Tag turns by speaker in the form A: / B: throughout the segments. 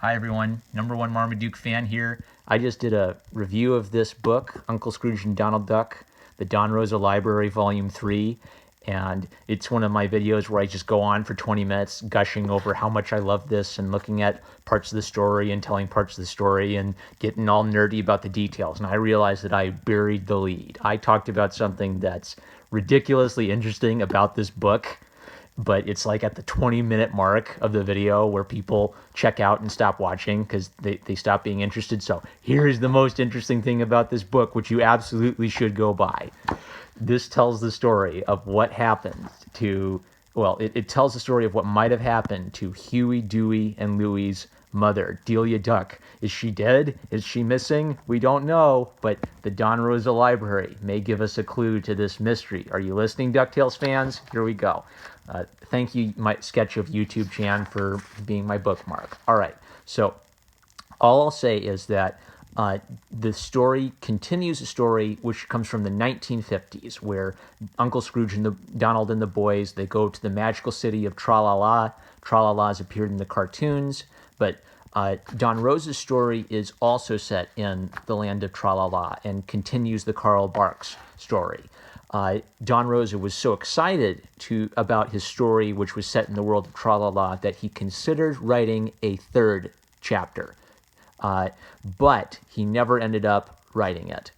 A: Hi everyone, number one Marmaduke fan here. I just did a review of this book, Uncle Scrooge and Donald Duck, the Don Rosa Library Volume 3, and it's one of my videos where I just go on for 20 minutes gushing over how much I love this and looking at parts of the story and telling parts of the story and getting all nerdy about the details. And I realized that I buried the lead. I talked about something that's ridiculously interesting about this book, but it's like at the 20-minute mark of the video where people check out and stop watching because they stop being interested. So here's the most interesting thing about this book, which you absolutely should go buy. This tells the story of what happened to, well, it tells the story of what might have happened to Huey, Dewey, and Louie's mother, Delia Duck. Is she dead? Is she missing? We don't know, but the Don Rosa Library may give us a clue to this mystery. Are you listening, Ducktales fans? Here we go. Thank you, my sketch of YouTube Chan, for being my bookmark. All right, so all I'll say is that the story continues a story which comes from the 1950s, where Uncle Scrooge and Donald and the boys, they go to the magical city of Tra-La-La. Tra-La-La's appeared in the cartoons, but Don Rosa's story is also set in the land of Tra-La-La and continues the Carl Barks story. Don Rosa was so excited about his story, which was set in the world of Tra-La-La, that he considered writing a third chapter. But he never ended up writing it.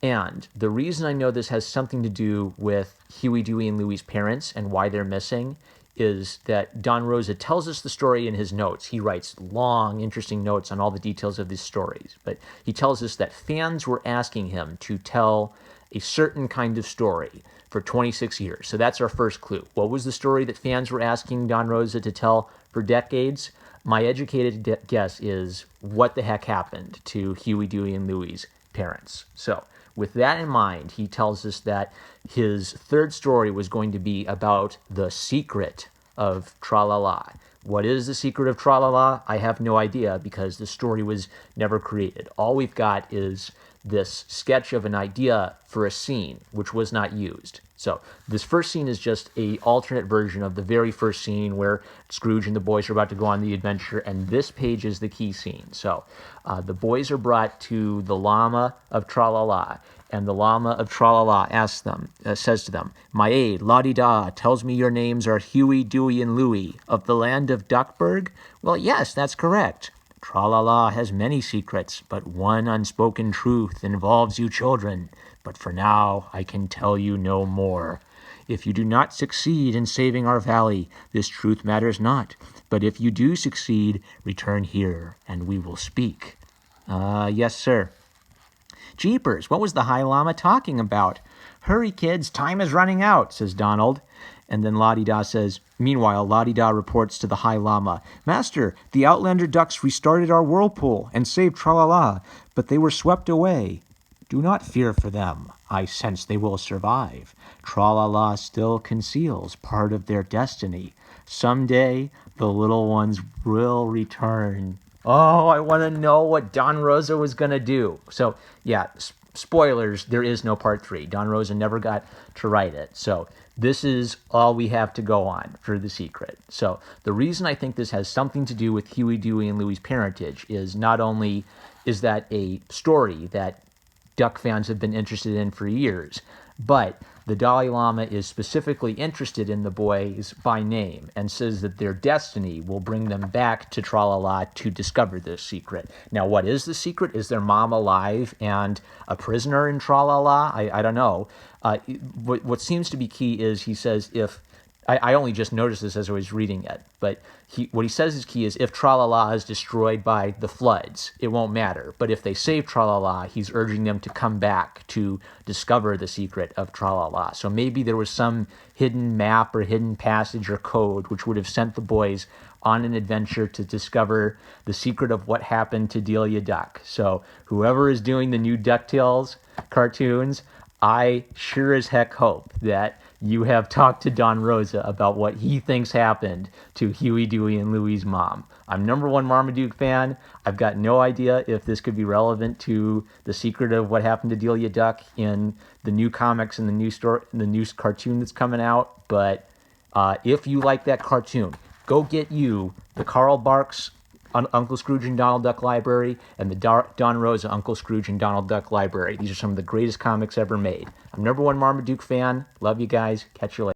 A: And the reason I know this has something to do with Huey, Dewey, and Louie's parents and why they're missing is that Don Rosa tells us the story in his notes. He writes long, interesting notes on all the details of these stories. But he tells us that fans were asking him to tell a certain kind of story for 26 years. So that's our first clue. What was the story that fans were asking Don Rosa to tell for decades? My educated guess is what the heck happened to Huey, Dewey, and Louie's parents. So with that in mind, he tells us that his third story was going to be about the secret of Tra-La-La. What is the secret of Tra-La-La? I have no idea because the story was never created. All we've got is this sketch of an idea for a scene, which was not used. So this first scene is just a alternate version of the very first scene where Scrooge and the boys are about to go on the adventure, and this page is the key scene. So the boys are brought to the Llama of Tra-La-La, and the Llama of Tra-La-La says to them, "My aide, La-di-da, tells me your names are Huey, Dewey, and Louie, of the land of Duckburg?" "Well, yes, that's correct. Tra-La-La has many secrets, but one unspoken truth involves you children. But for now, I can tell you no more. If you do not succeed in saving our valley, this truth matters not. But if you do succeed, return here, and we will speak." Yes, sir." "Jeepers, what was the High Llama talking about?" "Hurry, kids, time is running out," says Donald. And then La-di-da says, "Meanwhile, La-di-da reports to the High Llama, 'Master, the Outlander ducks restarted our whirlpool and saved Tra-La-La, but they were swept away.' 'Do not fear for them. I sense they will survive. Tra-La-La still conceals part of their destiny. Someday, the little ones will return.'" Oh, I want to know what Don Rosa was going to do. So, yeah, spoilers, there is no part 3. Don Rosa never got to write it. So this is all we have to go on for the secret. So the reason I think this has something to do with Huey, Dewey, and Louie's parentage is not only is that a story that duck fans have been interested in for years, but the Dalai Lama is specifically interested in the boys by name and says that their destiny will bring them back to Tra-La-La to discover this secret. Now, what is the secret? Is their mom alive and a prisoner in Tra-La-La? I don't know. What seems to be key is he says if I only just noticed this as I was reading it, but what he says is key is if Tra-La-La is destroyed by the floods, it won't matter. But if they save Tra-La-La, he's urging them to come back to discover the secret of Tra-La-La. So maybe there was some hidden map or hidden passage or code which would have sent the boys on an adventure to discover the secret of what happened to Delia Duck. So whoever is doing the new DuckTales cartoons, I sure as heck hope that you have talked to Don Rosa about what he thinks happened to Huey, Dewey, and Louie's mom. I'm number one Marmaduke fan. I've got no idea if this could be relevant to the secret of what happened to Delia Duck in the new comics and the new cartoon that's coming out. But if you like that cartoon, go get you the Carl Barks Uncle Scrooge and Donald Duck Library and the Don Rosa Uncle Scrooge and Donald Duck Library. These are some of the greatest comics ever made. I'm #1 Marmaduke fan. Love you guys. Catch you later.